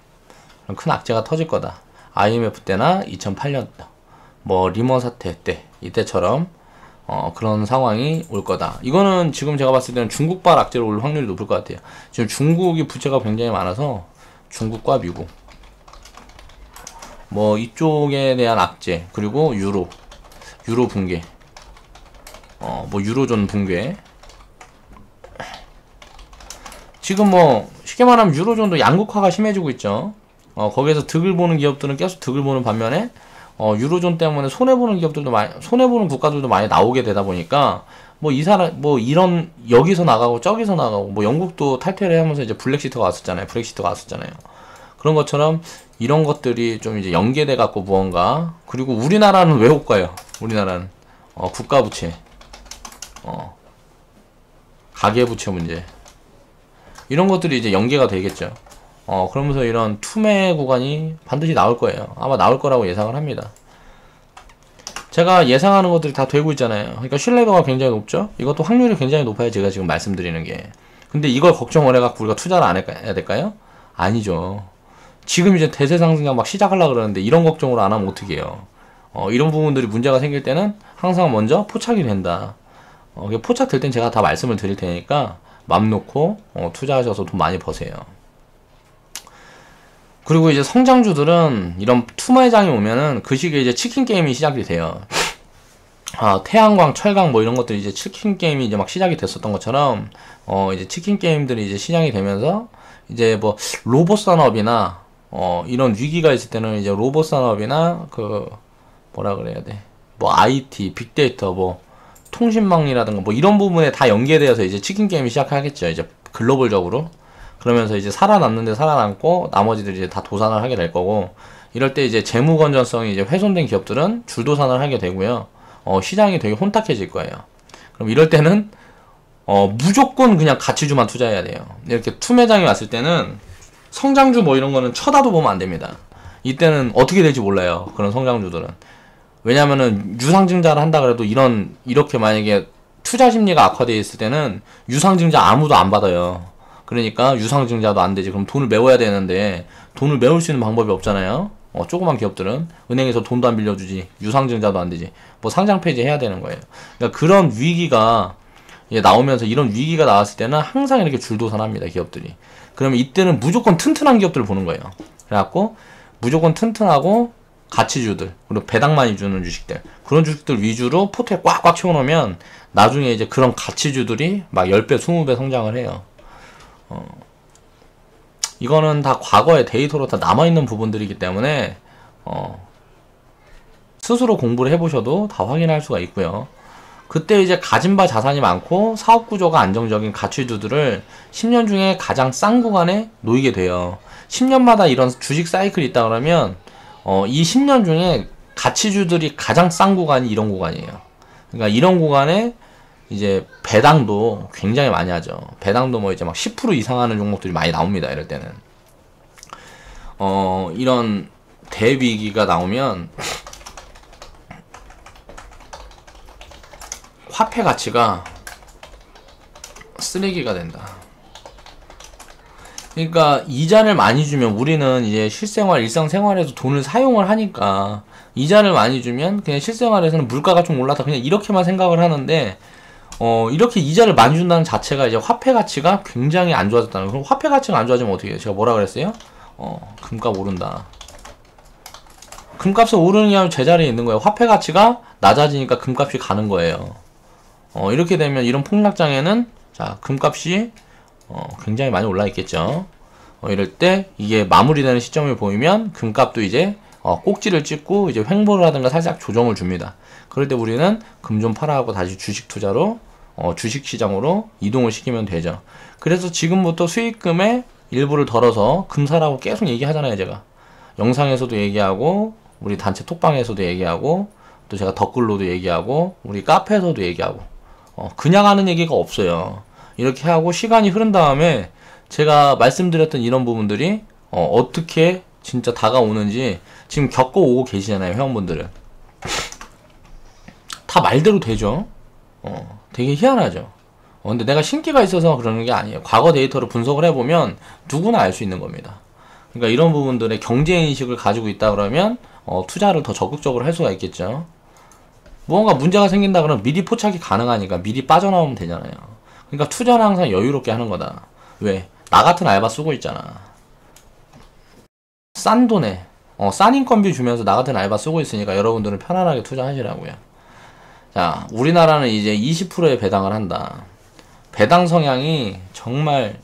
큰 악재가 터질 거다. IMF 때나 2008년 뭐 리먼 사태 때 이때처럼 그런 상황이 올 거다. 이거는 지금 제가 봤을 때는 중국발 악재로 올 확률이 높을 것 같아요. 지금 중국이 부채가 굉장히 많아서 중국과 미국 뭐 이쪽에 대한 악재, 그리고 유로 붕괴, 뭐 유로존 붕괴. 지금 뭐 쉽게 말하면 유로존도 양극화가 심해지고 있죠. 거기에서 득을 보는 기업들은 계속 득을 보는 반면에 유로존 때문에 손해보는 기업들도 많이, 손해보는 국가들도 많이 나오게 되다 보니까, 뭐 이 사람, 뭐 이런, 여기서 나가고 저기서 나가고, 뭐 영국도 탈퇴를 하면서 이제 브렉시트가 왔었잖아요. 브렉시트가 왔었잖아요. 그런 것처럼 이런 것들이 좀 이제 연계돼 갖고 무언가, 그리고 우리나라는 왜 못 가요? 우리나라는, 국가부채, 가계부채 문제. 이런 것들이 이제 연계가 되겠죠. 그러면서 이런 투매 구간이 반드시 나올 거예요. 아마 나올 거라고 예상을 합니다. 제가 예상하는 것들이 다 되고 있잖아요. 그러니까 신뢰도가 굉장히 높죠? 이것도 확률이 굉장히 높아요. 제가 지금 말씀드리는 게. 근데 이걸 걱정을 해갖고 우리가 투자를 안 해야 될까요? 아니죠. 지금 이제 대세 상승장 막 시작하려고 그러는데 이런 걱정을 안 하면 어떻게 해요? 이런 부분들이 문제가 생길 때는 항상 먼저 포착이 된다. 포착될 땐 제가 다 말씀을 드릴 테니까 맘 놓고 투자하셔서 돈 많이 버세요. 그리고 이제 성장주들은 이런 투매장이 오면은 그 시기에 이제 치킨 게임이 시작이 돼요. 태양광, 철강 뭐 이런 것들이 이제 치킨 게임이 이제 막 시작이 됐었던 것처럼 이제 치킨 게임들이 이제 시작이 되면서 이제 뭐 로봇 산업이나 이런 위기가 있을 때는 이제 로봇 산업이나 그 뭐라 그래야 돼? 뭐 IT, 빅데이터, 뭐 통신망이라든가 뭐 이런 부분에 다 연계되어서 이제 치킨 게임이 시작하겠죠. 이제 글로벌적으로. 그러면서 이제 살아남는데 살아남고 나머지들이 이제 다 도산을 하게 될 거고, 이럴 때 이제 재무 건전성이 이제 훼손된 기업들은 줄도산을 하게 되고요. 시장이 되게 혼탁해질 거예요. 그럼 이럴 때는 무조건 그냥 가치주만 투자해야 돼요. 이렇게 투매장이 왔을 때는 성장주 뭐 이런 거는 쳐다도 보면 안 됩니다. 이때는 어떻게 될지 몰라요. 그런 성장주들은. 왜냐면은 유상증자를 한다 그래도 이렇게 만약에 투자 심리가 악화되어 있을 때는 유상증자 아무도 안 받아요. 그러니까 유상증자도 안 되지. 그럼 돈을 메워야 되는데 돈을 메울 수 있는 방법이 없잖아요. 조그만 기업들은 은행에서 돈도 안 빌려주지, 유상증자도 안 되지, 뭐 상장 폐지 해야 되는 거예요. 그러니까 그런 위기가 나오면서, 이런 위기가 나왔을 때는 항상 이렇게 줄도산합니다, 기업들이. 그러면 이때는 무조건 튼튼한 기업들을 보는 거예요. 그래갖고 무조건 튼튼하고 가치주들, 그리고 배당 많이 주는 주식들, 그런 주식들 위주로 포트에 꽉꽉 채워놓으면 나중에 이제 그런 가치주들이 막 10배, 20배 성장을 해요. 이거는 다 과거의 데이터로 다 남아있는 부분들이기 때문에 스스로 공부를 해보셔도 다 확인할 수가 있고요. 그때 이제 가진 바 자산이 많고 사업 구조가 안정적인 가치주들을 10년 중에 가장 싼 구간에 놓이게 돼요. 10년마다 이런 주식 사이클이 있다 그러면 이 10년 중에 가치주들이 가장 싼 구간이 이런 구간이에요. 그러니까 이런 구간에 이제 배당도 굉장히 많이 하죠. 배당도 뭐 이제 막 10% 이상 하는 종목들이 많이 나옵니다. 이럴 때는. 이런 대위기가 나오면 화폐 가치가 쓰레기가 된다. 그러니까 이자를 많이 주면, 우리는 이제 실생활, 일상생활에서 돈을 사용을 하니까 이자를 많이 주면 그냥 실생활에서는 물가가 좀 올랐다, 그냥 이렇게만 생각을 하는데, 이렇게 이자를 많이 준다는 자체가 이제 화폐 가치가 굉장히 안 좋아졌다는 거예요. 그럼 화폐 가치가 안 좋아지면 어떻게 해요? 제가 뭐라 그랬어요? 금값 오른다. 금값은 오르는 게 아니라 제자리에 있는 거예요. 화폐 가치가 낮아지니까 금값이 가는 거예요. 이렇게 되면 이런 폭락장에는, 자, 금값이 굉장히 많이 올라 있겠죠. 이럴 때 이게 마무리되는 시점을 보이면 금값도 이제 꼭지를 찍고 이제 횡보를 하든가 살짝 조정을 줍니다. 그럴 때 우리는 금 좀 팔아 하고 다시 주식 투자로 주식 시장으로 이동을 시키면 되죠. 그래서 지금부터 수익금의 일부를 덜어서 금 사라고 계속 얘기하잖아요. 제가 영상에서도 얘기하고, 우리 단체 톡방에서도 얘기하고, 또 제가 댓글로도 얘기하고, 우리 카페에서도 얘기하고, 그냥 하는 얘기가 없어요. 이렇게 하고 시간이 흐른 다음에 제가 말씀드렸던 이런 부분들이 어떻게 진짜 다가오는지 지금 겪어오고 계시잖아요. 회원분들은 다 말대로 되죠. 되게 희한하죠. 근데 내가 신기가 있어서 그러는 게 아니에요. 과거 데이터를 분석을 해보면 누구나 알 수 있는 겁니다. 그러니까 이런 부분들의 경제인식을 가지고 있다 그러면 투자를 더 적극적으로 할 수가 있겠죠. 무언가 문제가 생긴다 그러면 미리 포착이 가능하니까 미리 빠져나오면 되잖아요. 그러니까 투자는 항상 여유롭게 하는 거다. 왜? 나 같은 알바 쓰고 있잖아. 싼 돈에 싼 인건비 주면서 나 같은 알바 쓰고 있으니까 여러분들은 편안하게 투자하시라고요. 자, 우리나라는 이제 20%의 배당을 한다. 배당 성향이 정말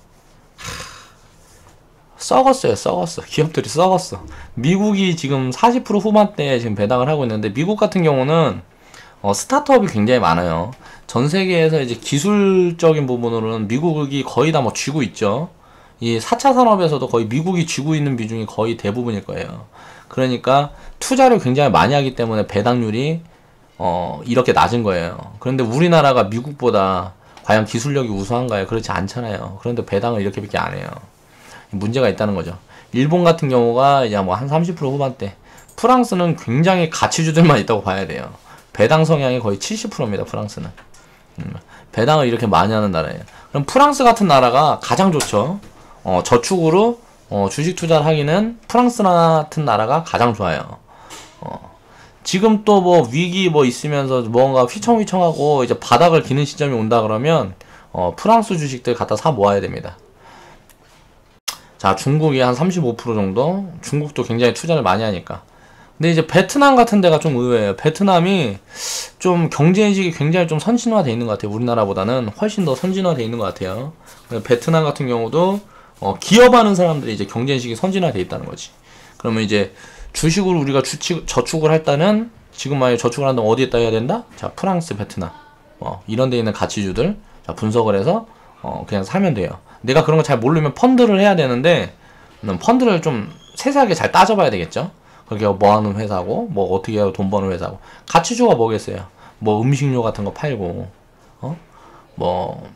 썩었어요. 썩었어. 기업들이 썩었어. 미국이 지금 40% 후반대에 지금 배당을 하고 있는데, 미국 같은 경우는 스타트업이 굉장히 많아요. 전 세계에서 이제 기술적인 부분으로는 미국이 거의 다 뭐 쥐고 있죠. 이 4차 산업에서도 거의 미국이 쥐고 있는 비중이 거의 대부분일 거예요. 그러니까 투자를 굉장히 많이 하기 때문에 배당률이 이렇게 낮은 거예요. 그런데 우리나라가 미국보다 과연 기술력이 우수한가요? 그렇지 않잖아요. 그런데 배당을 이렇게밖에 안 해요. 문제가 있다는 거죠. 일본 같은 경우가 이제 뭐 한 30% 후반대. 프랑스는 굉장히 가치주들만 있다고 봐야 돼요. 배당 성향이 거의 70%입니다. 프랑스는. 배당을 이렇게 많이 하는 나라예요. 그럼 프랑스 같은 나라가 가장 좋죠. 저축으로 주식 투자를 하기는 프랑스 같은 나라가 가장 좋아요. 지금 또 뭐 위기 뭐 있으면서 뭔가 휘청휘청하고 이제 바닥을 기는 시점이 온다 그러면 프랑스 주식들 갖다 사 모아야 됩니다. 자, 중국이 한 35% 정도? 중국도 굉장히 투자를 많이 하니까. 근데 이제 베트남 같은 데가 좀 의외예요. 베트남이 좀 경제인식이 굉장히 좀 선진화되어 있는 것 같아요. 우리나라보다는 훨씬 더 선진화되어 있는 것 같아요. 베트남 같은 경우도 기업하는 사람들이 이제 경제인식이 선진화되어 있다는 거지. 그러면 이제 주식으로 우리가 저축을 할 때는 지금 만약에 저축을 한다면 어디에다 해야 된다? 자, 프랑스, 베트남 이런 데 있는 가치주들 자, 분석을 해서 그냥 사면 돼요. 내가 그런 거 잘 모르면 펀드를 해야 되는데 펀드를 좀 세세하게 잘 따져봐야 되겠죠. 그렇게 뭐 하는 회사고 뭐 어떻게 해야 돈 버는 회사고 가치주가 뭐겠어요. 뭐 음식료 같은 거 팔고 뭐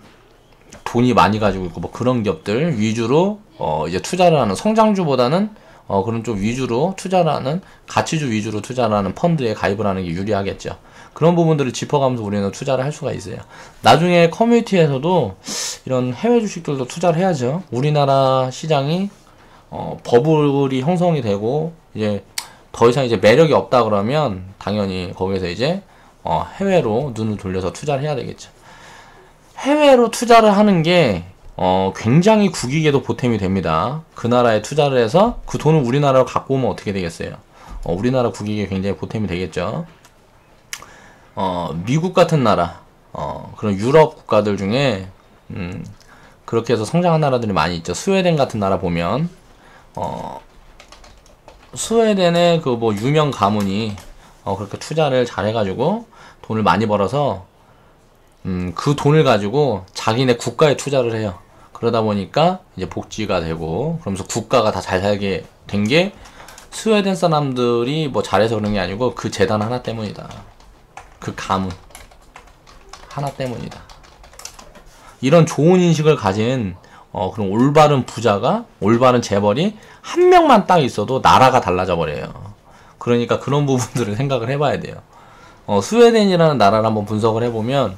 돈이 많이 가지고 있고 뭐 그런 기업들 위주로 이제 투자를 하는 성장주보다는 그런 쪽 위주로 투자를 하는 가치주 위주로 투자를 하는 펀드에 가입을 하는 게 유리하겠죠. 그런 부분들을 짚어가면서 우리는 투자를 할 수가 있어요. 나중에 커뮤니티에서도 이런 해외 주식들도 투자를 해야죠. 우리나라 시장이 버블이 형성이 되고 이제 더 이상 이제 매력이 없다 그러면 당연히 거기서 이제 해외로 눈을 돌려서 투자를 해야 되겠죠. 해외로 투자를 하는 게 굉장히 국익에도 보탬이 됩니다. 그 나라에 투자를 해서 그 돈을 우리나라로 갖고 오면 어떻게 되겠어요? 우리나라 국익에 굉장히 보탬이 되겠죠. 미국 같은 나라, 그런 유럽 국가들 중에 그렇게 해서 성장한 나라들이 많이 있죠. 스웨덴 같은 나라 보면 스웨덴의 그 뭐 유명 가문이 그렇게 투자를 잘 해가지고 돈을 많이 벌어서 그 돈을 가지고 자기네 국가에 투자를 해요. 그러다 보니까 이제 복지가 되고 그러면서 국가가 다 잘 살게 된 게 스웨덴 사람들이 뭐 잘해서 그런 게 아니고 그 재단 하나 때문이다. 그 가문 하나 때문이다. 이런 좋은 인식을 가진 그런 올바른 부자가 올바른 재벌이 한 명만 딱 있어도 나라가 달라져 버려요. 그러니까 그런 부분들을 생각을 해봐야 돼요. 스웨덴이라는 나라를 한번 분석을 해보면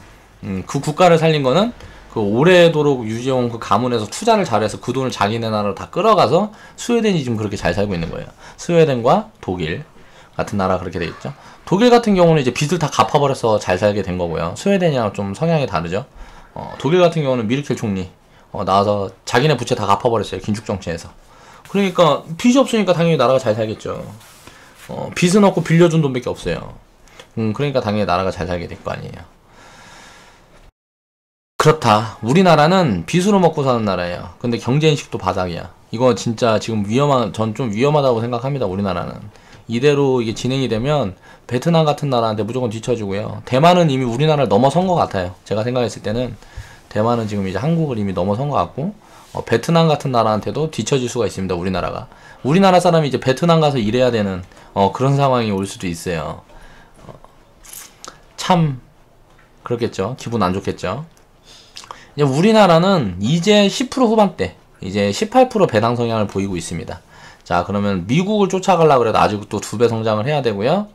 그 국가를 살린 거는 그 오래도록 유지해온 그 가문에서 투자를 잘해서 그 돈을 자기네 나라로 다 끌어가서 스웨덴이 지금 그렇게 잘 살고 있는 거예요. 스웨덴과 독일 같은 나라가 그렇게 돼 있죠. 독일 같은 경우는 이제 빚을 다 갚아버려서 잘 살게 된 거고요. 스웨덴이랑 좀 성향이 다르죠. 독일 같은 경우는 미르켈 총리 나와서 자기네 부채 다 갚아버렸어요. 긴축 정치에서. 그러니까 빚이 없으니까 당연히 나라가 잘 살겠죠. 빚은 없고 빌려준 돈밖에 없어요. 그러니까 당연히 나라가 잘 살게 될 거 아니에요. 그렇다. 우리나라는 빚으로 먹고 사는 나라예요. 근데 경제인식도 바닥이야. 이거 진짜 지금 전 좀 위험하다고 생각합니다. 우리나라는. 이대로 이게 진행이 되면 베트남 같은 나라한테 무조건 뒤처지고요. 대만은 이미 우리나라를 넘어선 것 같아요. 제가 생각했을 때는 대만은 지금 이제 한국을 이미 넘어선 것 같고 베트남 같은 나라한테도 뒤처질 수가 있습니다. 우리나라가. 우리나라 사람이 이제 베트남 가서 일해야 되는 그런 상황이 올 수도 있어요. 참 그렇겠죠. 기분 안 좋겠죠. 이제 우리나라는 이제 10% 후반대, 이제 18% 배당 성향을 보이고 있습니다. 자, 그러면 미국을 쫓아가려고 해도 아직 또 2배 성장을 해야 되고요.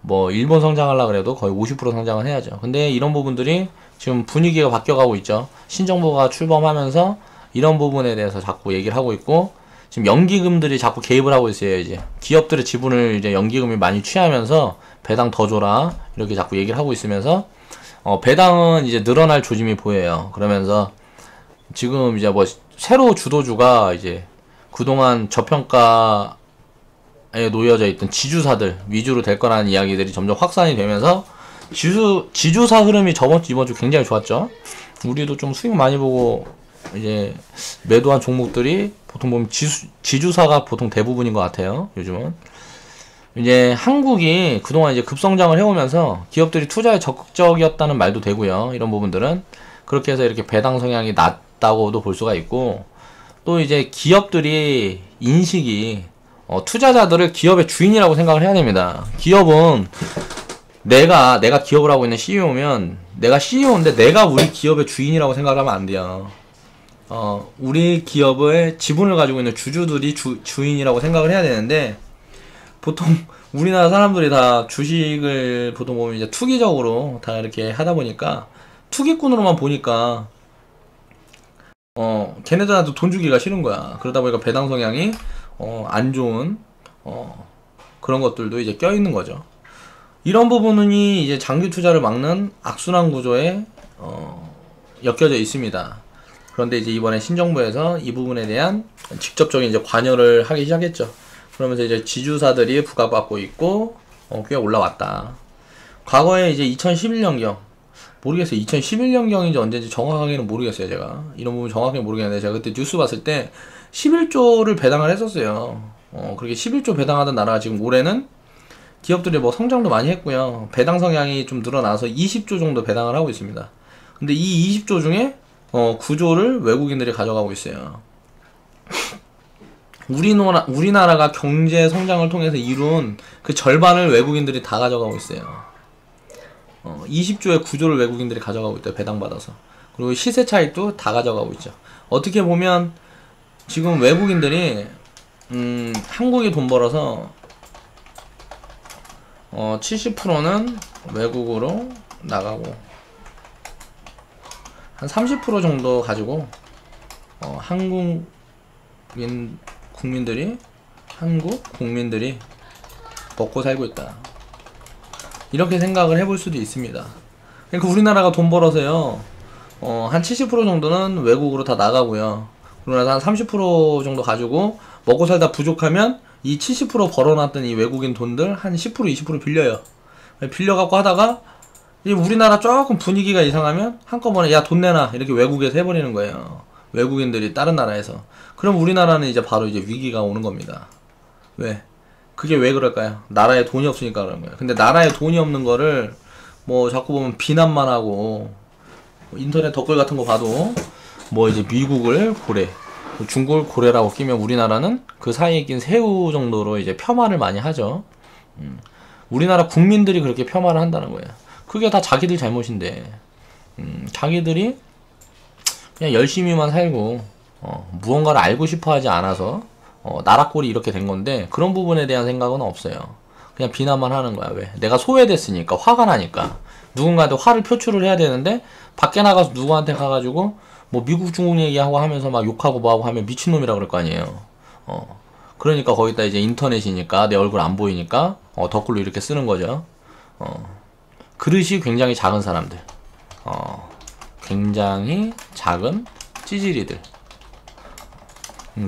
뭐 일본 성장하려고 해도 거의 50% 성장을 해야죠. 근데 이런 부분들이 지금 분위기가 바뀌어가고 있죠. 신정부가 출범하면서 이런 부분에 대해서 자꾸 얘기를 하고 있고, 지금 연기금들이 자꾸 개입을 하고 있어요. 이제 기업들의 지분을 이제 연기금이 많이 취하면서 배당 더 줘라 이렇게 자꾸 얘기를 하고 있으면서 배당은 이제 늘어날 조짐이 보여요. 그러면서 지금 이제 뭐 새로 주도주가 이제 그동안 저평가에 놓여져 있던 지주사들 위주로 될 거라는 이야기들이 점점 확산이 되면서 지주사 흐름이 이번 주 굉장히 좋았죠. 우리도 좀 수익 많이 보고 이제 매도한 종목들이 보통 보면 지주사가 보통 대부분인 것 같아요. 요즘은 이제 한국이 그동안 이제 급성장을 해오면서 기업들이 투자에 적극적이었다는 말도 되고요. 이런 부분들은 그렇게 해서 이렇게 배당 성향이 낮다고도 볼 수가 있고, 또 이제 기업들이 인식이 투자자들을 기업의 주인이라고 생각을 해야 됩니다. 기업은 내가 기업을 하고 있는 CEO면 내가 CEO인데 내가 우리 기업의 주인이라고 생각을 하면 안 돼요. 우리 기업의 지분을 가지고 있는 주주들이 주인이라고 생각을 해야 되는데, 보통 우리나라 사람들이 다 주식을 보통 보면 이제 투기적으로 다 이렇게 하다 보니까 투기꾼으로만 보니까 걔네들한테 돈 주기가 싫은 거야. 그러다 보니까 배당 성향이 안 좋은 그런 것들도 이제 껴있는 거죠. 이런 부분이 이제 장기 투자를 막는 악순환 구조에 엮여져 있습니다. 그런데 이제 이번에 신정부에서 이 부분에 대한 직접적인 이제 관여를 하기 시작했죠. 그러면서 이제 지주사들이 부각받고 있고 꽤 올라왔다. 과거에 이제 2011년경 모르겠어요. 2011년경인지 언제인지 정확하게는 모르겠어요. 제가 이런 부분 정확하게 모르겠는데, 제가 그때 뉴스 봤을 때 11조를 배당을 했었어요. 그렇게 11조 배당하던 나라가 지금 올해는 기업들이 뭐 성장도 많이 했고요. 배당 성향이 좀 늘어나서 20조 정도 배당을 하고 있습니다. 근데 이 20조 중에 9조를 외국인들이 가져가고 있어요. 우리나라가 경제 성장을 통해서 이룬 그 절반을 외국인들이 다 가져가고 있어요. 20조의 9조를 외국인들이 가져가고 있대요. 배당받아서. 그리고 시세 차익도 다 가져가고 있죠. 어떻게 보면 지금 외국인들이 한국에 돈 벌어서 70%는 외국으로 나가고 한 30% 정도 가지고 한국 국민들이 먹고 살고 있다. 이렇게 생각을 해볼 수도 있습니다. 그러니까 우리나라가 돈 벌어서요, 한 70% 정도는 외국으로 다 나가고요. 그러고 나서 한 30% 정도 가지고 먹고 살다 부족하면 이 70% 벌어놨던 이 외국인 돈들 한 10% 20% 빌려요. 빌려갖고 하다가 이 우리나라 조금 분위기가 이상하면 한꺼번에 야 돈 내놔 이렇게 외국에서 해버리는 거예요. 외국인들이 다른 나라에서. 그럼 우리나라는 이제 바로 이제 위기가 오는 겁니다. 왜? 그게 왜 그럴까요? 나라에 돈이 없으니까 그런 거예요. 근데 나라에 돈이 없는 거를 뭐 자꾸 보면 비난만 하고, 인터넷 댓글 같은 거 봐도 뭐 이제 미국을 고래, 중국을 고래라고 끼면 우리나라는 그 사이에 낀 새우 정도로 이제 폄하를 많이 하죠. 우리나라 국민들이 그렇게 폄하를 한다는 거예요. 그게 다 자기들 잘못인데, 자기들이 그냥 열심히만 살고 무언가를 알고 싶어 하지 않아서 나라꼴이 이렇게 된 건데, 그런 부분에 대한 생각은 없어요. 그냥 비난만 하는 거야. 왜? 내가 소외됐으니까, 화가 나니까. 누군가한테 화를 표출을 해야 되는데 밖에 나가서 누구한테 가가지고 뭐 미국 중국 얘기하고 하면서 막 욕하고 뭐하고 하면 미친놈이라 그럴 거 아니에요. 그러니까 거기다 이제 인터넷이니까 내 얼굴 안 보이니까 댓글로 이렇게 쓰는 거죠. 그릇이 굉장히 작은 사람들, 굉장히 작은 찌질이들,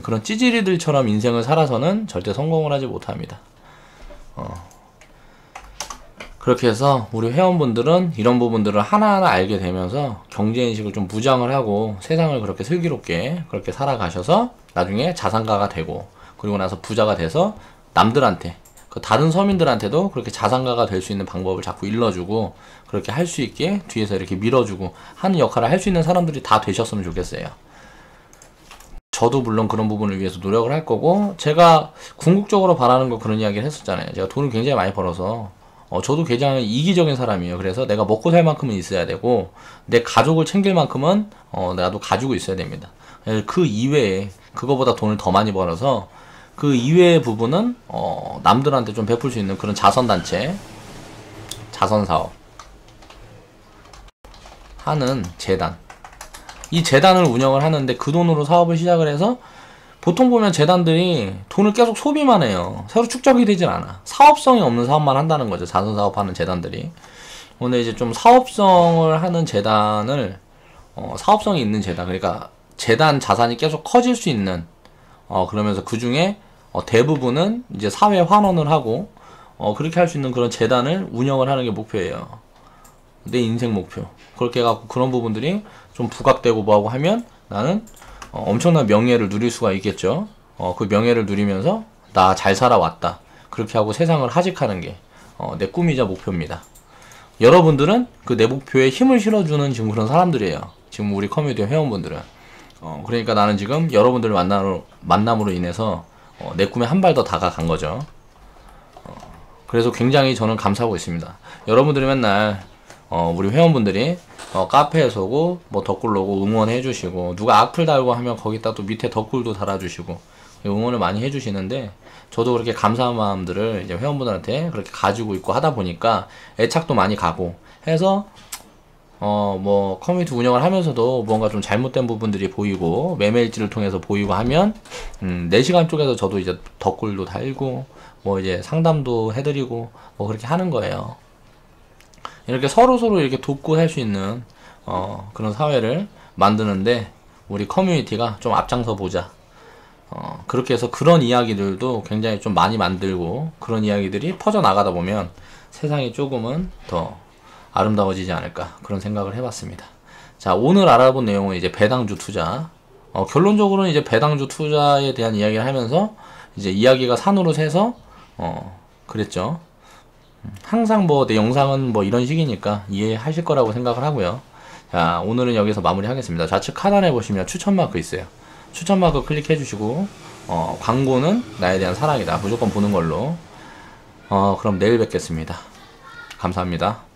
그런 찌질이들처럼 인생을 살아서는 절대 성공을 하지 못합니다. 그렇게 해서 우리 회원분들은 이런 부분들을 하나하나 알게 되면서 경제인식을 좀 무장을 하고 세상을 그렇게 슬기롭게 그렇게 살아가셔서 나중에 자산가가 되고, 그리고 나서 부자가 돼서 남들한테, 그 다른 서민들한테도 그렇게 자산가가 될 수 있는 방법을 자꾸 일러주고, 그렇게 할 수 있게 뒤에서 이렇게 밀어주고 하는 역할을 할 수 있는 사람들이 다 되셨으면 좋겠어요. 저도 물론 그런 부분을 위해서 노력을 할 거고, 제가 궁극적으로 바라는 거 그런 이야기를 했었잖아요. 제가 돈을 굉장히 많이 벌어서 저도 굉장히 이기적인 사람이에요. 그래서 내가 먹고 살 만큼은 있어야 되고, 내 가족을 챙길 만큼은 나도 가지고 있어야 됩니다. 그 이외에 그거보다 돈을 더 많이 벌어서 그 이외의 부분은 남들한테 좀 베풀 수 있는 그런 자선단체, 자선사업 하는 재단, 이 재단을 운영을 하는데 그 돈으로 사업을 시작을 해서, 보통 보면 재단들이 돈을 계속 소비만 해요. 새로 축적이 되진 않아. 사업성이 없는 사업만 한다는 거죠. 자선사업하는 재단들이. 근데 이제 좀 사업성을 하는 재단을, 사업성이 있는 재단, 그러니까 재단 자산이 계속 커질 수 있는, 그러면서 그 중에 대부분은 이제 사회 환원을 하고, 그렇게 할 수 있는 그런 재단을 운영을 하는 게 목표예요. 내 인생 목표. 그렇게 해갖고 그런 부분들이 좀 부각되고 뭐하고 하면 나는 엄청난 명예를 누릴 수가 있겠죠. 그 명예를 누리면서 나 잘 살아왔다. 그렇게 하고 세상을 하직하는 게 내 꿈이자 목표입니다. 여러분들은 그 내 목표에 힘을 실어주는 지금 그런 사람들이에요. 지금 우리 커뮤니티 회원분들은. 그러니까 나는 지금 여러분들을 만남으로 인해서 내 꿈에 한 발 더 다가간 거죠. 그래서 굉장히 저는 감사하고 있습니다. 여러분들이 맨날 우리 회원분들이 카페에서 오고 뭐 댓글 오고 응원해 주시고 누가 악플 달고 하면 거기다 또 밑에 댓글도 달아주시고 응원을 많이 해주시는데 저도 그렇게 감사한 마음들을 이제 회원분들한테 그렇게 가지고 있고 하다 보니까 애착도 많이 가고 해서 뭐 커뮤니티 운영을 하면서도 뭔가 좀 잘못된 부분들이 보이고 매매일지를 통해서 보이고 하면 4시간 쪽에서 저도 이제 댓글도 달고 뭐 이제 상담도 해드리고 뭐 그렇게 하는 거예요. 이렇게 서로 이렇게 돕고 할 수 있는 그런 사회를 만드는데 우리 커뮤니티가 좀 앞장서 보자. 그렇게 해서 그런 이야기들도 굉장히 좀 많이 만들고 그런 이야기들이 퍼져나가다 보면 세상이 조금은 더 아름다워지지 않을까 그런 생각을 해봤습니다. 자, 오늘 알아본 내용은 이제 배당주 투자. 결론적으로는 이제 배당주 투자에 대한 이야기를 하면서 이제 이야기가 산으로 새서 그랬죠. 항상 뭐 내 영상은 뭐 이런 식이니까 이해하실 거라고 생각을 하고요. 자, 오늘은 여기서 마무리 하겠습니다. 좌측 하단에 보시면 추천 마크 있어요. 추천 마크 클릭해 주시고 광고는 나에 대한 사랑이다. 무조건 보는 걸로. 그럼 내일 뵙겠습니다. 감사합니다.